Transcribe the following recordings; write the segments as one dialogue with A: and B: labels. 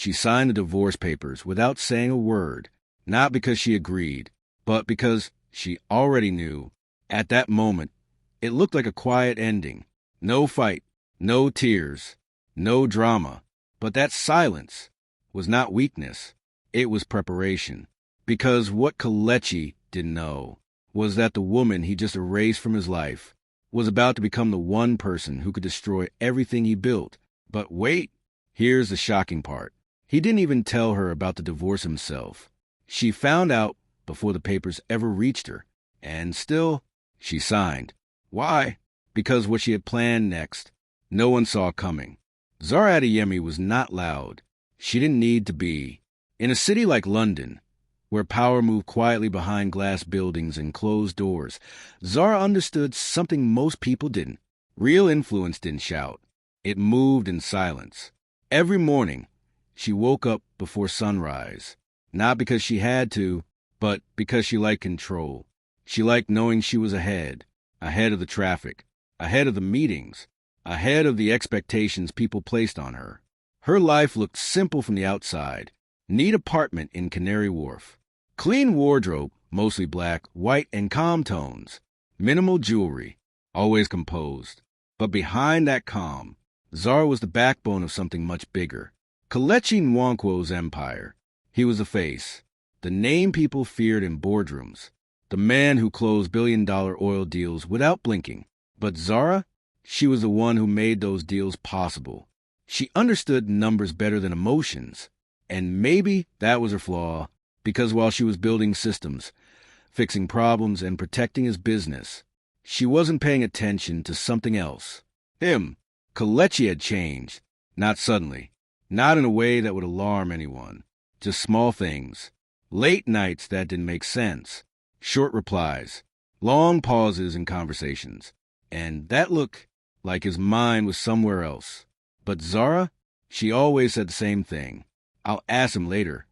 A: She signed the divorce papers without saying a word, not because she agreed, but because she already knew. At that moment, it looked like a quiet ending. No fight, no tears, no drama. But that silence was not weakness. It was preparation. Because what Kelechi didn't know was that the woman he just erased from his life was about to become the one person who could destroy everything he built. But wait, here's the shocking part. He didn't even tell her about the divorce himself. She found out before the papers ever reached her, and still, she signed. Why? Because what she had planned next, no one saw coming. Zara Adeyemi was not loud. She didn't need to be. In a city like London, where power moved quietly behind glass buildings and closed doors, Zara understood something most people didn't. Real influence didn't shout. It moved in silence. Every morning, she woke up before sunrise, not because she had to, but because she liked control. She liked knowing she was ahead of the traffic, ahead of the meetings, ahead of the expectations people placed on her. Her life looked simple from the outside. Neat apartment in Canary Wharf. Clean wardrobe, mostly black, white, and calm tones. Minimal jewelry, always composed. But behind that calm, Zara was the backbone of something much bigger. Kelechi Nwankwo's empire. He was the face, the name people feared in boardrooms, the man who closed billion-dollar oil deals without blinking. But Zara, she was the one who made those deals possible. She understood numbers better than emotions. And maybe that was her flaw, because while she was building systems, fixing problems, and protecting his business, she wasn't paying attention to something else. Him. Kelechi had changed. Not suddenly. Not in a way that would alarm anyone. Just small things. Late nights that didn't make sense. Short replies. Long pauses in conversations. And that looked like his mind was somewhere else. But Zara, she always said the same thing. I'll ask him later.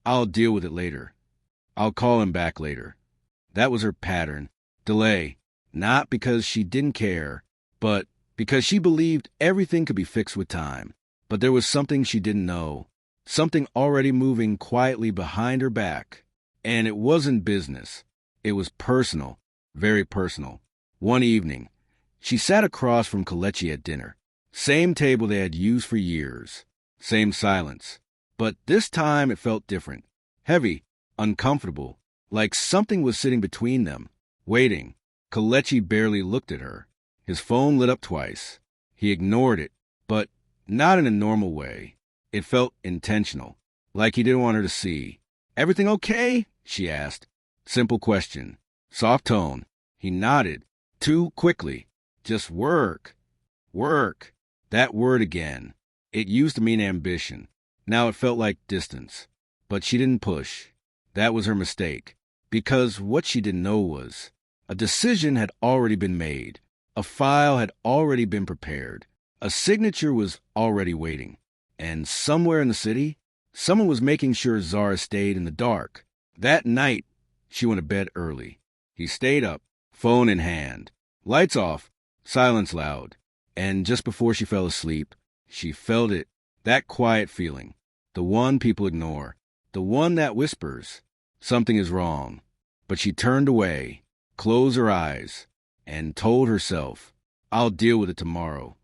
A: I'll deal with it later. I'll call him back later. That was her pattern. Delay. Not because she didn't care, but because she believed everything could be fixed with time. But there was something she didn't know. Something already moving quietly behind her back. And it wasn't business. It was personal. Very personal. One evening, she sat across from Kelechi at dinner. Same table they had used for years. Same silence. But this time it felt different. Heavy, uncomfortable, like something was sitting between them, waiting. Kelechi barely looked at her. His phone lit up twice. He ignored it, but not in a normal way. It felt intentional, like he didn't want her to see. Everything okay? She asked. Simple question. Soft tone. He nodded. Too quickly. Just work. Work. That word again. It used to mean ambition. Now it felt like distance. But she didn't push. That was her mistake. Because what she didn't know was, a decision had already been made. A file had already been prepared. A signature was already waiting. And somewhere in the city, someone was making sure Zara stayed in the dark. That night, she went to bed early. He stayed up, phone in hand. Lights off, silence loud. And just before she fell asleep, she felt it. That quiet feeling, the one people ignore, the one that whispers, something is wrong. But she turned away, closed her eyes, and told herself, I'll deal with it tomorrow.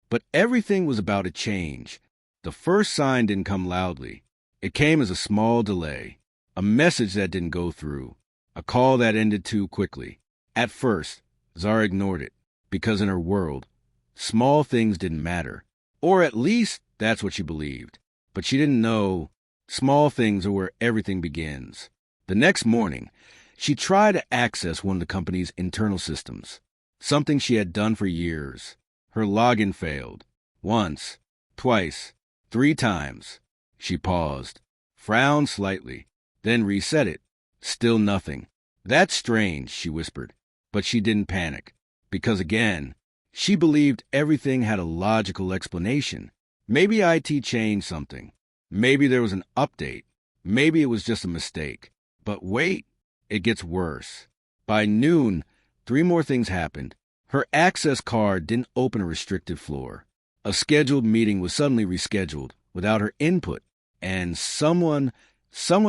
A: But everything was about to change. The first sign didn't come loudly. It came as a small delay, a message that didn't go through, a call that ended too quickly. At first, Zara ignored it, because in her world, small things didn't matter. Or at least, that's what she believed. But she didn't know small things are where everything begins. The next morning, she tried to access one of the company's internal systems, something she had done for years. Her login failed. Once, twice, 3 times. She paused, frowned slightly, then reset it. Still nothing. That's strange, she whispered. But she didn't panic, because again, she believed everything had a logical explanation. Maybe IT changed something. Maybe there was an update. Maybe it was just a mistake. But wait, it gets worse. By noon, 3 more things happened. Her access card didn't open a restricted floor. A scheduled meeting was suddenly rescheduled without her input. And someone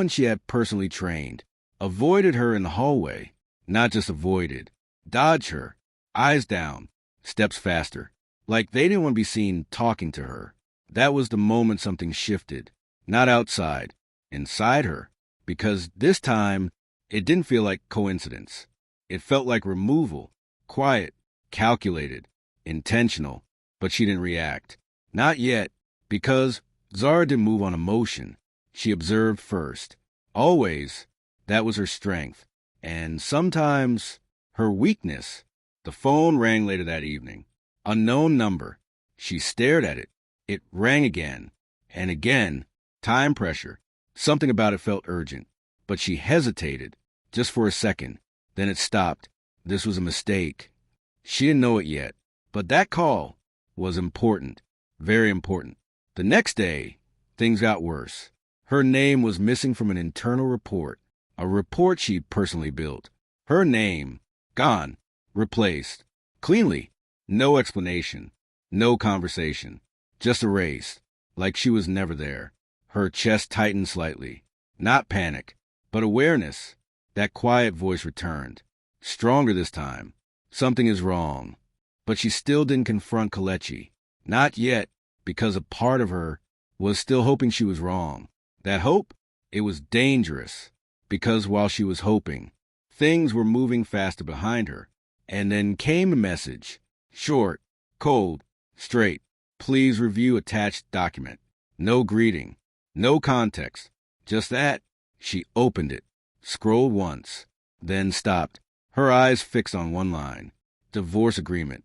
A: she had personally trained, avoided her in the hallway. Not just avoided, dodged her, eyes down, steps faster. Like they didn't want to be seen talking to her. That was the moment something shifted. Not outside, inside her. Because this time, it didn't feel like coincidence. It felt like removal. Quiet, calculated, intentional. But she didn't react. Not yet. Because Zara didn't move on emotion. She observed first. Always, that was her strength. And sometimes, her weakness. The phone rang later that evening. Unknown number. She stared at it. It rang again. And again. Time pressure. Something about it felt urgent. But she hesitated. Just for a second. Then it stopped. This was a mistake. She didn't know it yet. But that call was important. Very important. The next day, things got worse. Her name was missing from an internal report. A report she personally built. Her name, gone. Replaced. Cleanly. No explanation. No conversation. Just erased. Like she was never there. Her chest tightened slightly. Not panic, but awareness. That quiet voice returned. Stronger this time. Something is wrong. But she still didn't confront Kelechi. Not yet, because a part of her was still hoping she was wrong. That hope? It was dangerous. Because while she was hoping, things were moving faster behind her. And then came a message. Short, cold, straight. Please review attached document. No greeting. No context. Just that. She opened it. Scrolled once. Then stopped. Her eyes fixed on one line. Divorce agreement.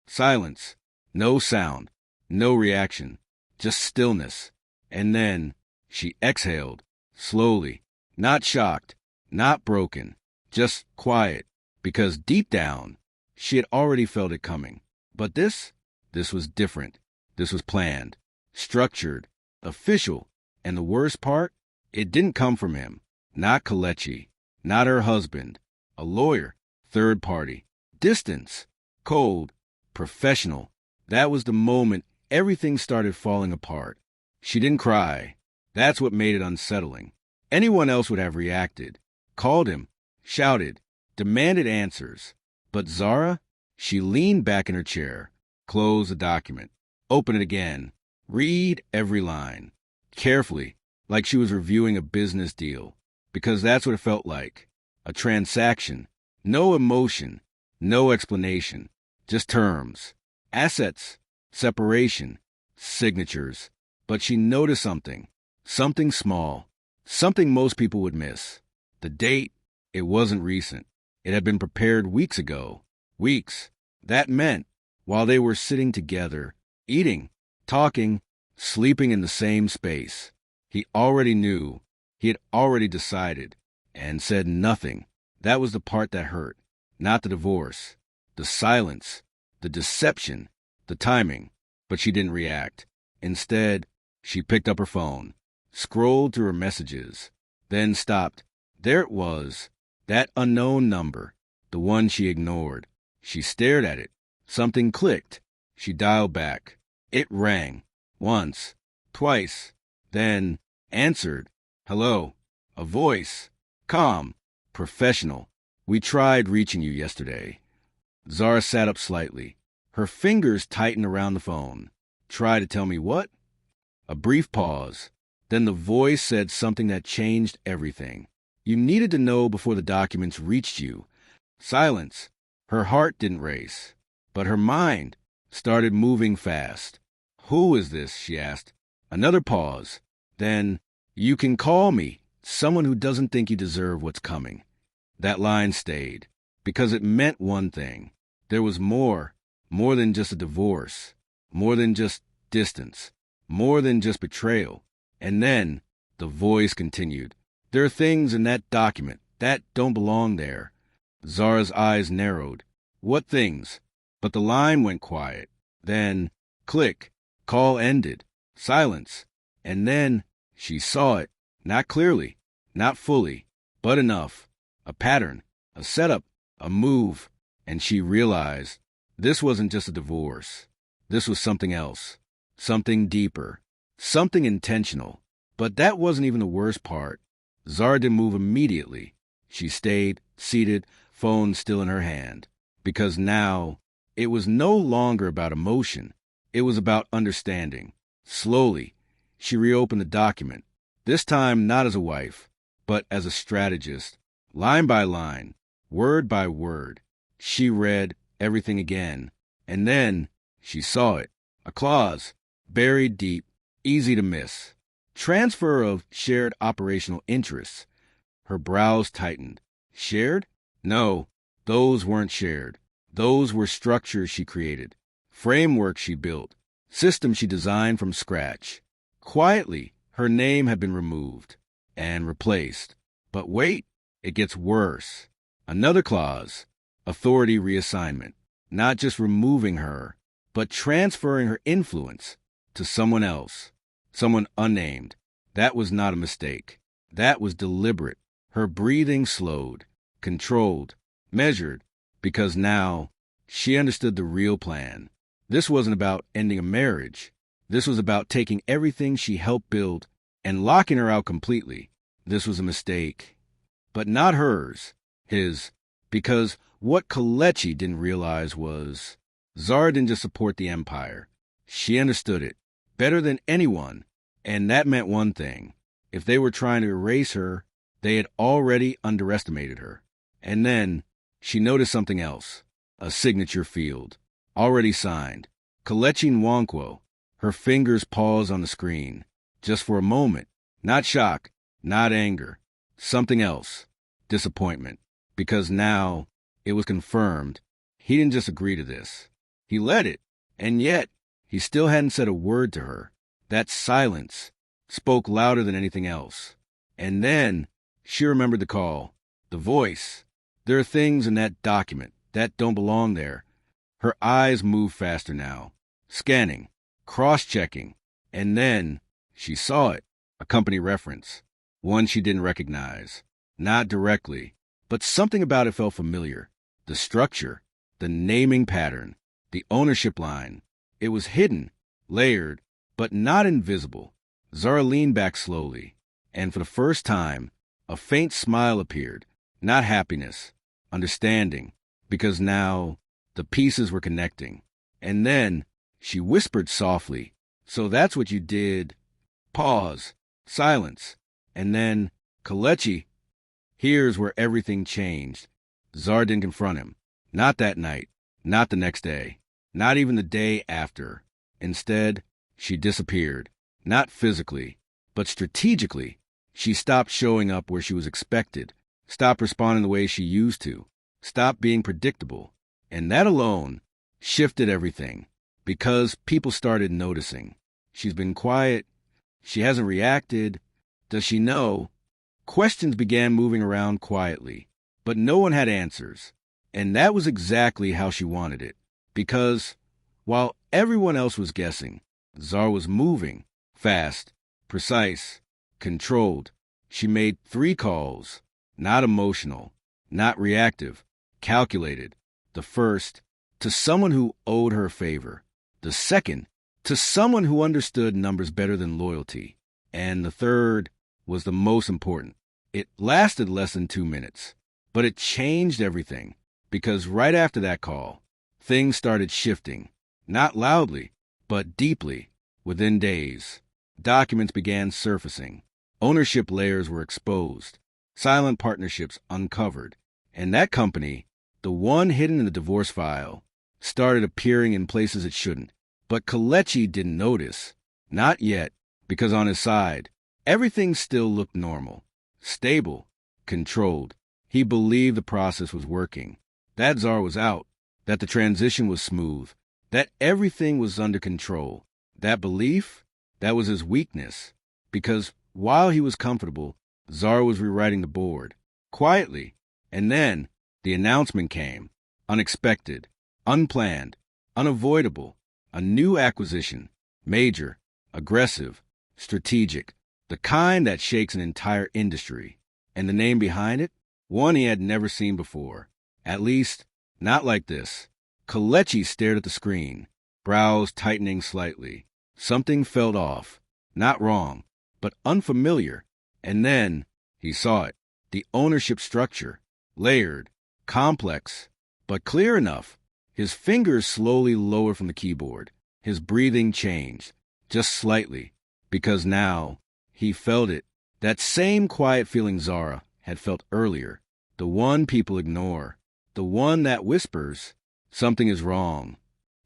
A: Silence. No sound. No reaction. Just stillness. And then she exhaled. Slowly. Not shocked. Not broken. Just quiet. Because deep down, she had already felt it coming. But this was different. This was planned. Structured. Official. And the worst part? It didn't come from him. Not Kelechi. Not her husband. A lawyer. Third party. Distance. Cold. Professional. That was the moment everything started falling apart. She didn't cry. That's what made it unsettling. Anyone else would have reacted. Called him. Shouted. Demanded answers. But Zara? She leaned back in her chair. Closed the document. Opened it again. Read every line. Carefully. Like she was reviewing a business deal. Because that's what it felt like. A transaction. No emotion. No explanation. Just terms. Assets. Separation. Signatures. But she noticed something. Something small. Something most people would miss. The date. It wasn't recent. It had been prepared weeks ago. Weeks. That meant, while they were sitting together, eating, talking, sleeping in the same space, he already knew. He had already decided. And said nothing. That was the part that hurt. Not the divorce. The silence. The deception. The timing. But she didn't react. Instead, she picked up her phone. Scrolled through her messages. Then stopped. There it was. That unknown number. The one she ignored. She stared at it. Something clicked. She dialed back. It rang. Once. Twice. Then answered. Hello. A voice. Calm. Professional. We tried reaching you yesterday. Zara sat up slightly. Her fingers tightened around the phone. Try to tell me what? A brief pause. Then the voice said something that changed everything. You needed to know before the documents reached you. Silence. Her heart didn't race. But her mind started moving fast. Who is this? She asked. Another pause. Then, you can call me someone who doesn't think you deserve what's coming. That line stayed. Because it meant one thing. There was more. More than just a divorce. More than just distance. More than just betrayal. And then, the voice continued. There are things in that document that don't belong there. Zara's eyes narrowed. What things? But the line went quiet. Then, click. Call ended. Silence. And then, she saw it. Not clearly. Not fully. But enough. A pattern. A setup. A move. And she realized this wasn't just a divorce. This was something else. Something deeper. Something intentional. But that wasn't even the worst part. Zara didn't move immediately. She stayed, seated, phone still in her hand. Because now, it was no longer about emotion. It was about understanding. Slowly, she reopened the document. This time not as a wife, but as a strategist. Line by line, word by word. She read everything again. And then she saw it. A clause, buried deep, easy to miss. Transfer of shared operational interests. Her brows tightened. Shared? No, those weren't shared. Those were structures she created, frameworks she built, systems she designed from scratch. Quietly, her name had been removed and replaced. But wait, it gets worse. Another clause, authority reassignment. Not just removing her, but transferring her influence to someone else, someone unnamed. That was not a mistake. That was deliberate. Her breathing slowed, controlled, measured, because now she understood the real plan. This wasn't about ending a marriage. This was about taking everything she helped build and locking her out completely. This was a mistake. But not hers, his, because what Kelechi didn't realize was Zara didn't just support the empire. She understood it better than anyone, and that meant one thing. If they were trying to erase her, they had already underestimated her. And then she noticed something else, a signature field, already signed. Kelechi Nwankwo. Her fingers paused on the screen, just for a moment. Not shock, not anger, something else, disappointment. Because now it was confirmed. He didn't just agree to this. He let it, and yet he still hadn't said a word to her. That silence spoke louder than anything else. And then she remembered the call, the voice. There are things in that document that don't belong there. Her eyes moved faster now, scanning, cross-checking, and then she saw it, a company reference, one she didn't recognize. Not directly, but something about it felt familiar. The structure, the naming pattern, the ownership line. It was hidden, layered, but not invisible. Zara leaned back slowly, and for the first time, a faint smile appeared. Not happiness, understanding, because now the pieces were connecting. And then she whispered softly, "So that's what you did." Pause, silence, and then, "Kelechi." Here's where everything changed. Zara didn't confront him. Not that night, not the next day, not even the day after. Instead, she disappeared. Not physically, but strategically. She stopped showing up where she was expected, stopped responding the way she used to, stopped being predictable. And that alone shifted everything, because people started noticing. She's been quiet. She hasn't reacted. Does she know? Questions began moving around quietly, but no one had answers. And that was exactly how she wanted it. Because while everyone else was guessing, Zara was moving, fast, precise, controlled. She made 3 calls, not emotional, not reactive, calculated. The first, to someone who owed her a favor. The second, to someone who understood numbers better than loyalty. And the third was the most important. It lasted less than 2 minutes, but it changed everything. Because right after that call, things started shifting. Not loudly, but deeply. Within days, documents began surfacing. Ownership layers were exposed. Silent partnerships uncovered. And that company, the one hidden in the divorce file, started appearing in places it shouldn't. But Kelechi didn't notice. Not yet, because on his side, everything still looked normal, stable, controlled. He believed the process was working, that Zara was out, that the transition was smooth, that everything was under control. That belief, that was his weakness. Because while he was comfortable, Zara was rewriting the board, quietly. And then the announcement came, unexpected, unplanned, unavoidable. A new acquisition, major, aggressive, strategic, the kind that shakes an entire industry. And the name behind it? One he had never seen before. At least, not like this. Kelechi stared at the screen, brows tightening slightly. Something felt off. Not wrong, but unfamiliar. And then he saw it. The ownership structure. Layered, complex, but clear enough. His fingers slowly lowered from the keyboard. His breathing changed, just slightly, because now he felt it. That same quiet feeling Zara had felt earlier. The one people ignore. The one that whispers, something is wrong.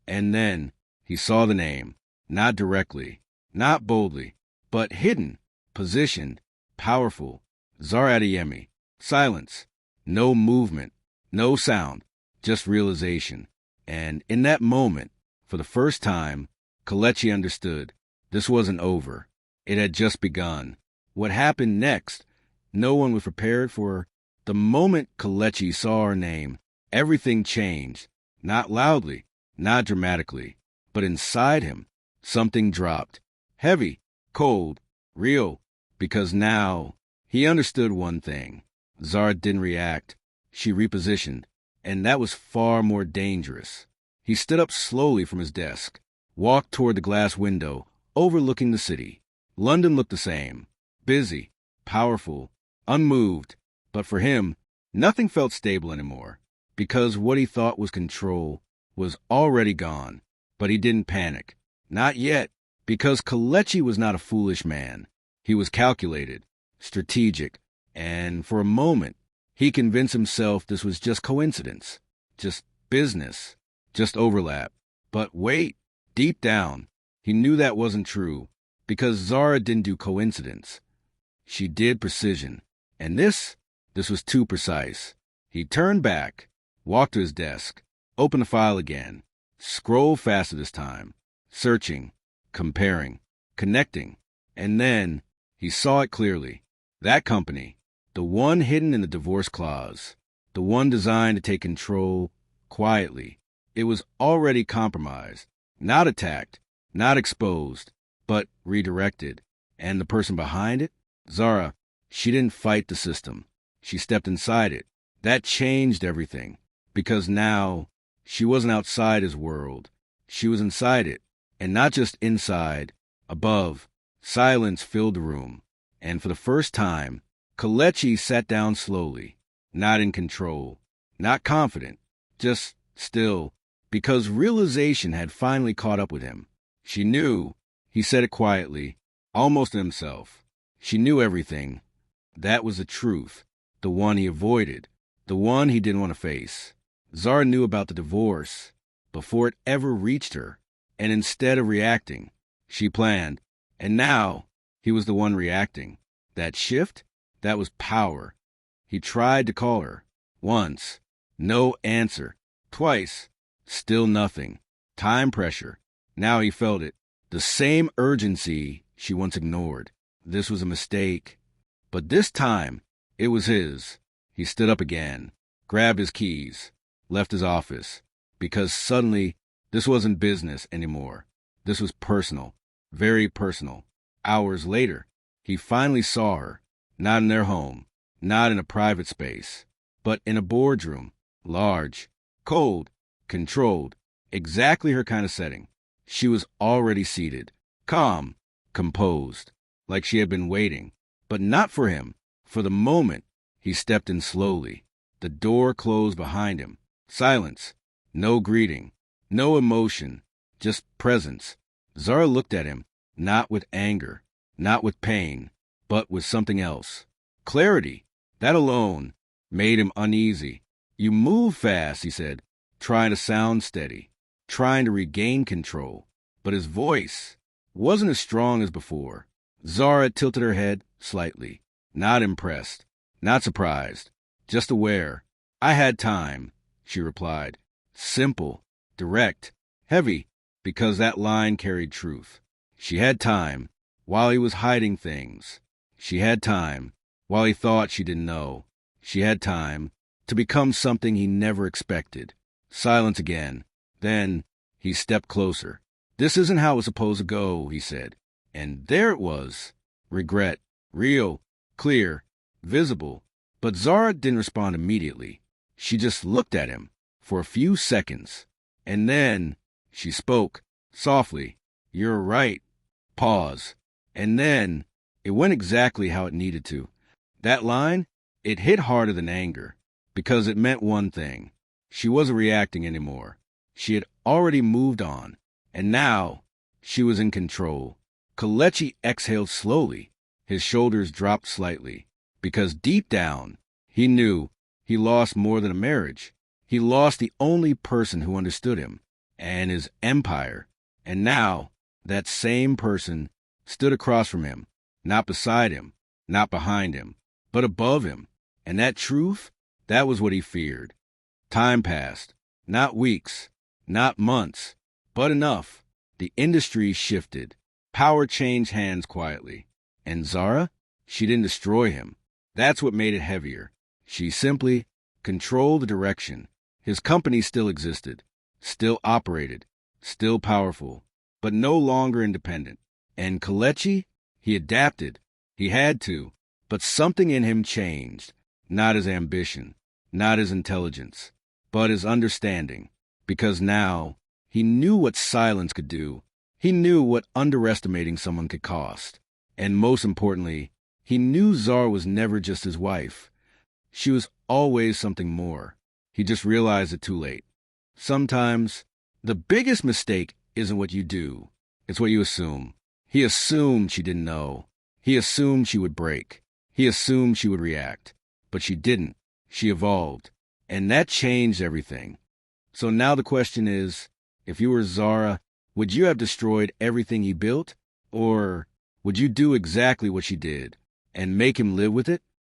A: And then he saw the name, not directly, not boldly, but hidden, positioned, powerful. Zara Adeyemi. Silence. No movement. No sound. Just realization. And in that moment, for the first time, Kelechi understood. This wasn't over. It had just begun. What happened next, no one was prepared for. The moment Kelechi saw her name, everything changed. Not loudly, not dramatically, but inside him, something dropped. Heavy, cold, real, because now he understood one thing. Zara didn't react. She repositioned, and that was far more dangerous. He stood up slowly from his desk, walked toward the glass window, overlooking the city. London looked the same, busy, powerful, unmoved. But for him, nothing felt stable anymore, because what he thought was control was already gone. But he didn't panic. Not yet, because Kelechi was not a foolish man. He was calculated, strategic, and for a moment, he convinced himself this was just coincidence, just business, just overlap. But wait, deep down, he knew that wasn't true, because Zara didn't do coincidence. She did precision, and this was too precise. He turned back, walked to his desk, opened the file again, scrolled faster this time, searching, comparing, connecting, and then he saw it clearly. That company, the one hidden in the divorce clause, the one designed to take control quietly, it was already compromised, not attacked, not exposed, but redirected. And the person behind it? Zara. She didn't fight the system. She stepped inside it. That changed everything, because now she wasn't outside his world. She was inside it, and not just inside, above. Silence filled the room, and for the first time, Kelechi sat down slowly, not in control, not confident, just still, because realization had finally caught up with him. She knew, he said it quietly, almost to himself. She knew everything. That was the truth, the one he avoided, the one he didn't want to face. Zara knew about the divorce before it ever reached her, and instead of reacting, she planned, and now he was the one reacting. That shift? That was power. He tried to call her. Once. No answer. Twice. Still nothing. Time pressure. Now he felt it. The same urgency she once ignored. This was a mistake. But this time, it was his. He stood up again, grabbed his keys, left his office, because suddenly this wasn't business anymore. This was personal. Very personal. Hours later, he finally saw her. Not in their home, not in a private space, but in a boardroom, large, cold, controlled, exactly her kind of setting. She was already seated, calm, composed, like she had been waiting, but not for him. For the moment, he stepped in slowly. The door closed behind him. Silence, no greeting, no emotion, just presence. Zara looked at him, not with anger, not with pain, but with something else. Clarity. That alone made him uneasy. You move fast, he said, trying to sound steady, trying to regain control. But his voice wasn't as strong as before. Zara tilted her head slightly, not impressed, not surprised, just aware. I had time, she replied. Simple, direct, heavy, because that line carried truth. She had time while he was hiding things. She had time while he thought she didn't know. She had time to become something he never expected. Silence again. Then he stepped closer. This isn't how it was supposed to go, he said. And there it was. Regret. Real. Clear. Visible. But Zara didn't respond immediately. She just looked at him for a few seconds. And then she spoke softly. You're right. Pause. And then It went exactly how it needed to. That line, it hit harder than anger, because it meant one thing. She wasn't reacting anymore. She had already moved on, and now she was in control. Kelechi exhaled slowly. His shoulders dropped slightly, because deep down, he knew he lost more than a marriage. He lost the only person who understood him, and his empire. And now, that same person stood across from him, not beside him, not behind him, but above him. And that truth, that was what he feared. Time passed. Not weeks, not months, but enough. The industry shifted. Power changed hands quietly. And Zara, she didn't destroy him. That's what made it heavier. She simply controlled the direction. His company still existed, still operated, still powerful, but no longer independent. And Kelechi, he adapted. He had to. But something in him changed. Not his ambition, not his intelligence, but his understanding. Because now, he knew what silence could do. He knew what underestimating someone could cost. And most importantly, he knew Zara was never just his wife. She was always something more. He just realized it too late. Sometimes, the biggest mistake isn't what you do. It's what you assume. He assumed she didn't know. He assumed she would break. He assumed she would react. But she didn't. She evolved. And that changed everything. So now the question is, if you were Zara, would you have destroyed everything he built? Or would you do exactly what she did and make him live with it?